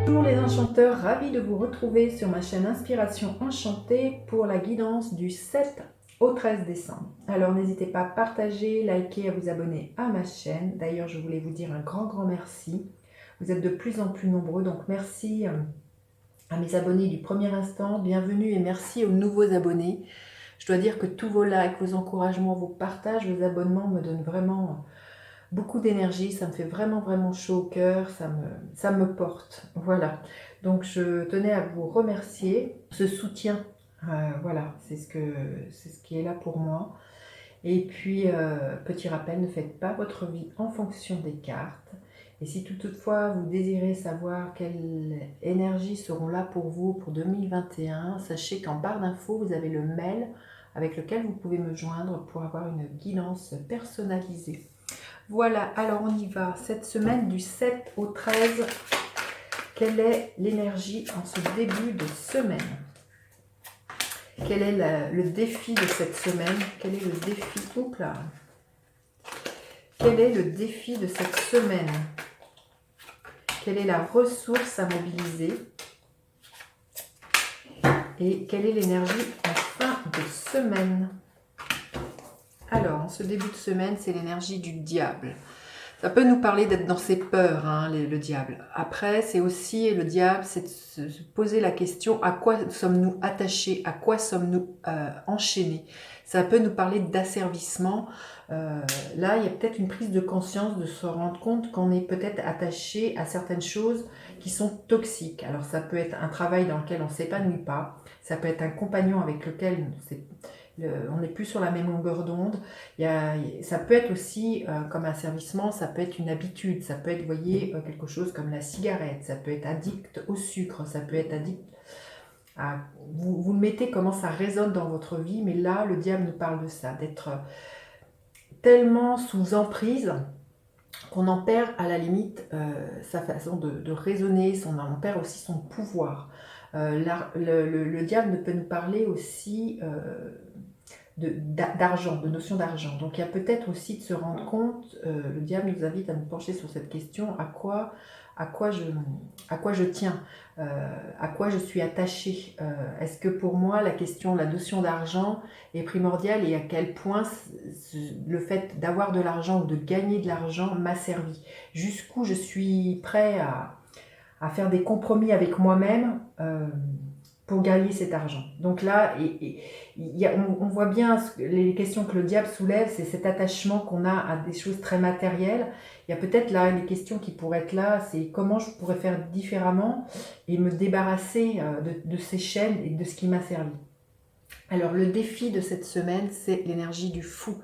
Bonjour les enchanteurs, ravi de vous retrouver sur ma chaîne Inspiration Enchantée pour la guidance du 7 au 13 décembre. Alors n'hésitez pas à partager, liker, à vous abonner à ma chaîne. D'ailleurs, je voulais vous dire un grand merci. Vous êtes de plus en plus nombreux, donc merci à mes abonnés du premier instant. Bienvenue et merci aux nouveaux abonnés. Je dois dire que tous vos likes, vos encouragements, vos partages, vos abonnements me donnent vraiment beaucoup d'énergie, ça me fait vraiment chaud au cœur, ça me porte, voilà. Donc je tenais à vous remercier, ce soutien, voilà, c'est ce qui est là pour moi. Et puis, petit rappel, ne faites pas votre vie en fonction des cartes. Et si toutefois vous désirez savoir quelles énergies seront là pour vous pour 2021, sachez qu'en barre d'infos, vous avez le mail avec lequel vous pouvez me joindre pour avoir une guidance personnalisée. Voilà, alors on y va. Cette semaine du 7 au 13, quelle est l'énergie en ce début de semaine? Quel est le défi de cette semaine? Quel est le défi? Oups là. Quel est le défi de cette semaine? Quelle est la ressource à mobiliser? Et quelle est l'énergie en fin de semaine? Alors, en ce début de semaine, c'est l'énergie du diable. Ça peut nous parler d'être dans ses peurs, hein, le diable. Après, c'est aussi, le diable, c'est de se poser la question, à quoi sommes-nous attachés? À quoi sommes-nous enchaînés? Ça peut nous parler d'asservissement. Là, il y a peut-être une prise de conscience de se rendre compte qu'on est peut-être attaché à certaines choses qui sont toxiques. Alors, ça peut être un travail dans lequel on ne s'épanouit pas. Ça peut être un compagnon avec lequel on n'est plus sur la même longueur d'onde. Ça peut être aussi, comme un servicement, ça peut être une habitude, ça peut être, vous voyez, quelque chose comme la cigarette, ça peut être addict au sucre, ça peut être addict à... Vous le mettez comment ça résonne dans votre vie, mais là, le diable nous parle de ça, d'être tellement sous emprise qu'on en perd à la limite sa façon de raisonner, on en perd aussi son pouvoir. Le diable ne peut nous parler aussi... d'argent, de notion d'argent. Donc il y a peut-être aussi de se rendre compte, le diable nous invite à nous pencher sur cette question, à quoi je tiens, à quoi je suis attachée. Est-ce que pour moi la notion d'argent est primordiale et à quel point le fait d'avoir de l'argent ou de gagner de l'argent m'a servi? Jusqu'où je suis prêt à faire des compromis avec moi-même pour gagner cet argent. Donc là, on voit bien les questions que le diable soulève, c'est cet attachement qu'on a à des choses très matérielles. Il y a peut-être là les questions qui pourraient être là, c'est comment je pourrais faire différemment et me débarrasser de ces chaînes et de ce qui m'a servi. Alors le défi de cette semaine, c'est l'énergie du fou.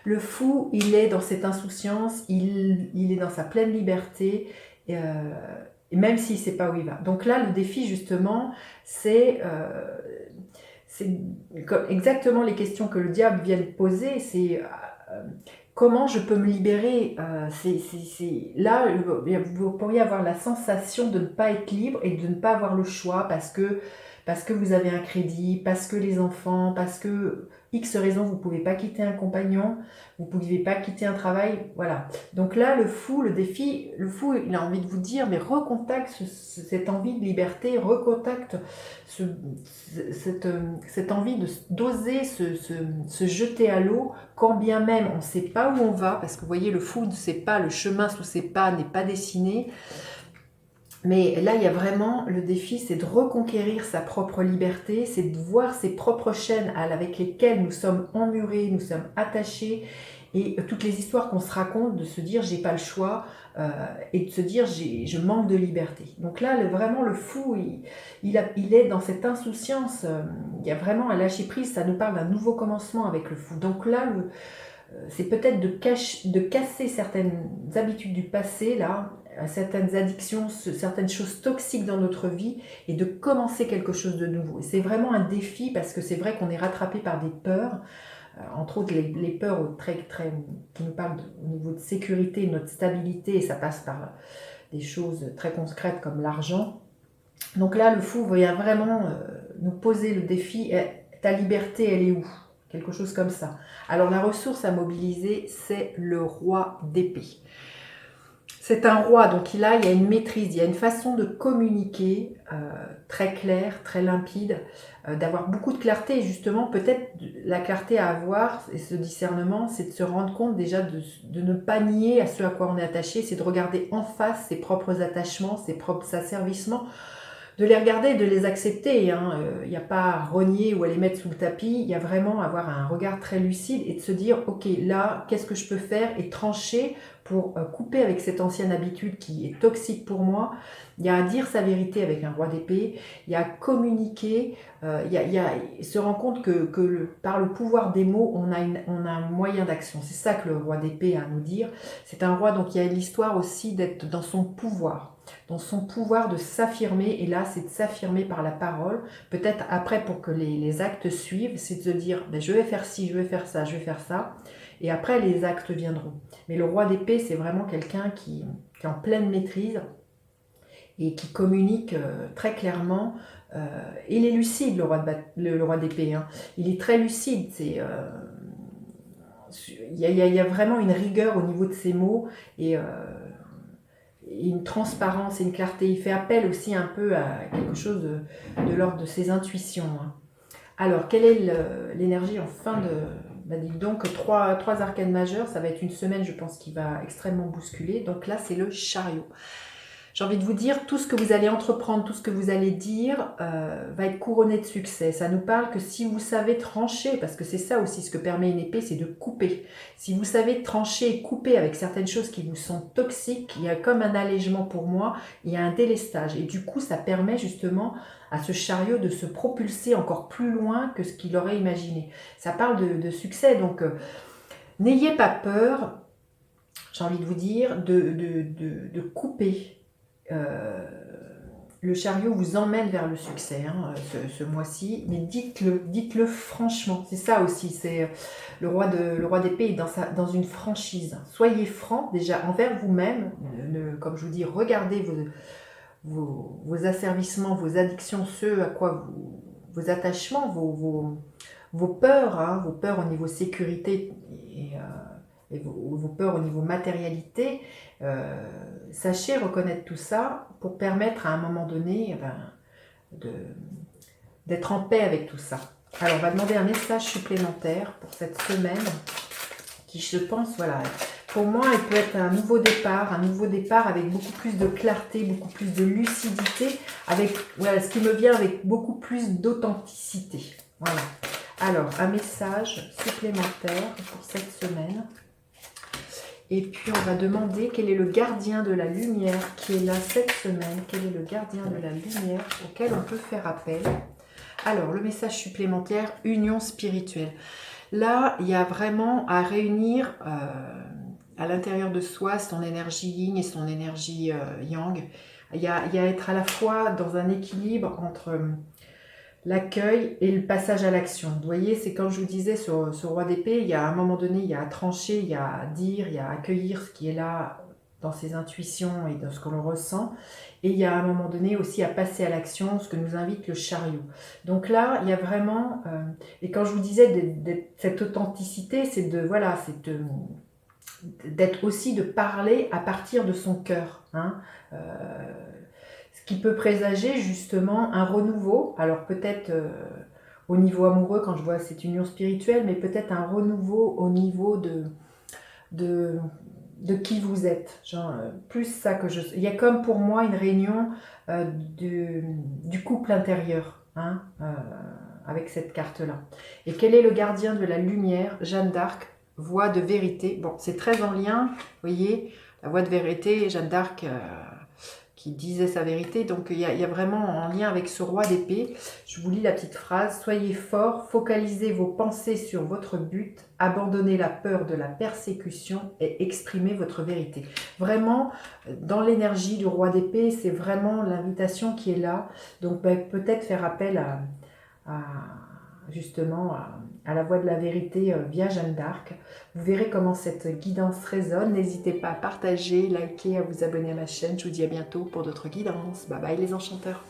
Le fou, il est dans cette insouciance, il est dans sa pleine liberté, et même s'il ne sait pas où il va. Donc là, le défi, justement, c'est exactement les questions que le diable vient de poser, c'est comment je peux me libérer. Là, vous pourriez avoir la sensation de ne pas être libre et de ne pas avoir le choix parce que vous avez un crédit, parce que les enfants, parce que X raisons, vous ne pouvez pas quitter un compagnon, vous ne pouvez pas quitter un travail, voilà. Donc là, le fou, il a envie de vous dire, mais recontacte cette envie de liberté, recontacte cette envie d'oser se jeter à l'eau, quand bien même on ne sait pas où on va, parce que vous voyez, le fou ne sait pas, le chemin sous ses pas n'est pas dessiné. Mais là, il y a vraiment le défi, c'est de reconquérir sa propre liberté, c'est de voir ses propres chaînes avec lesquelles nous sommes emmurés, nous sommes attachés, et toutes les histoires qu'on se raconte, de se dire j'ai pas le choix, et de se dire je manque de liberté. Donc là, vraiment le fou, il est dans cette insouciance, il y a vraiment un lâcher prise, ça nous parle d'un nouveau commencement avec le fou. Donc là, c'est peut-être de casser certaines habitudes du passé, là, certaines addictions, certaines choses toxiques dans notre vie et de commencer quelque chose de nouveau. Et c'est vraiment un défi parce que c'est vrai qu'on est rattrapé par des peurs, entre autres les peurs qui nous parlent au niveau de sécurité, notre stabilité, et ça passe par des choses très concrètes comme l'argent. Donc là, le fou vient vraiment nous poser le défi, ta liberté, elle est où? Quelque chose comme ça. Alors la ressource à mobiliser, c'est le roi d'épée. C'est un roi, donc là, il y a une maîtrise, il y a une façon de communiquer très claire, très limpide, d'avoir beaucoup de clarté. Et justement, peut-être la clarté à avoir, et ce discernement, c'est de se rendre compte déjà de ne pas nier à ce à quoi on est attaché, c'est de regarder en face ses propres attachements, ses propres asservissements, de les regarder et de les accepter. Il n'y a pas à renier ou à les mettre sous le tapis, il y a vraiment à avoir un regard très lucide et de se dire, ok, là, qu'est-ce que je peux faire et trancher pour couper avec cette ancienne habitude qui est toxique pour moi. Il y a à dire sa vérité avec un roi d'épée, il y a à communiquer, il y a se rendre compte que par le pouvoir des mots, on a un moyen d'action. C'est ça que le roi d'épée a à nous dire. C'est un roi, donc il y a l'histoire aussi d'être dans son pouvoir de s'affirmer, et là c'est de s'affirmer par la parole, peut-être après pour que les actes suivent, c'est de se dire ben, je vais faire ci, je vais faire ça, je vais faire ça, et après les actes viendront. Mais le roi d'épée, c'est vraiment quelqu'un qui est en pleine maîtrise et qui communique très clairement. Il est lucide, le roi d'épée, hein. Il est très lucide, il y a vraiment une rigueur au niveau de ses mots, et une transparence et une clarté. Il fait appel aussi un peu à quelque chose de l'ordre de ses intuitions, hein. Alors, quelle est l'énergie en fin de... Bah, dis donc, trois arcanes majeures, ça va être une semaine, je pense, qui va extrêmement bousculer. Donc là, c'est le chariot. J'ai envie de vous dire, tout ce que vous allez entreprendre, tout ce que vous allez dire va être couronné de succès. Ça nous parle que si vous savez trancher, parce que c'est ça aussi ce que permet une épée, c'est de couper. Si vous savez trancher et couper avec certaines choses qui vous sont toxiques, il y a comme un allègement pour moi, il y a un délestage. Et du coup, ça permet justement à ce chariot de se propulser encore plus loin que ce qu'il aurait imaginé. Ça parle de succès, donc n'ayez pas peur, j'ai envie de vous dire, de couper. Le chariot vous emmène vers le succès, hein, ce mois-ci, mais dites-le franchement. C'est ça aussi, c'est le roi d'épée est dans une franchise. Soyez franc déjà envers vous-même, comme je vous dis, regardez vos asservissements, vos addictions, ceux à quoi vos attachements, vos peurs, hein, vos peurs au niveau sécurité et vos peurs au niveau matérialité. Sachez reconnaître tout ça pour permettre à un moment donné d'être en paix avec tout ça. Alors, on va demander un message supplémentaire pour cette semaine qui, je pense, voilà, pour moi, il peut être un nouveau départ avec beaucoup plus de clarté, beaucoup plus de lucidité, avec voilà, ce qui me vient avec beaucoup plus d'authenticité. Voilà. Alors, un message supplémentaire pour cette semaine. Et puis, on va demander quel est le gardien de la lumière qui est là cette semaine. Quel est le gardien de la lumière auquel on peut faire appel? Alors, le message supplémentaire, union spirituelle. Là, il y a vraiment à réunir à l'intérieur de soi son énergie yin et son énergie yang. Il y a à être à la fois dans un équilibre entre l'accueil et le passage à l'action. Vous voyez, c'est comme je vous disais sur ce roi d'épée, il y a un moment donné, il y a à trancher, il y a à dire, il y a à accueillir ce qui est là dans ses intuitions et dans ce que l'on ressent. Et il y a à un moment donné aussi à passer à l'action, ce que nous invite le chariot. Donc là, il y a vraiment... et quand je vous disais cette authenticité, c'est d'être aussi de parler à partir de son cœur, hein. Ce qui peut présager justement un renouveau, alors peut-être au niveau amoureux quand je vois cette union spirituelle, mais peut-être un renouveau au niveau de qui vous êtes. Genre, plus ça que il y a comme pour moi une réunion du couple intérieur, hein, avec cette carte-là. Et quel est le gardien de la lumière? Jeanne d'Arc, voix de vérité. Bon, c'est très en lien, vous voyez, la voix de vérité, Jeanne d'Arc... qui disait sa vérité. Donc il y a vraiment en lien avec ce roi d'épée. Je vous lis la petite phrase. Soyez forts, focalisez vos pensées sur votre but, abandonnez la peur de la persécution et exprimez votre vérité. Vraiment, dans l'énergie du roi d'épée, c'est vraiment l'invitation qui est là. Donc peut-être faire appel justement à la voix de la vérité via Jeanne d'Arc. Vous verrez comment cette guidance résonne. N'hésitez pas à partager, liker, à vous abonner à ma chaîne. Je vous dis à bientôt pour d'autres guidances. Bye bye les enchanteurs.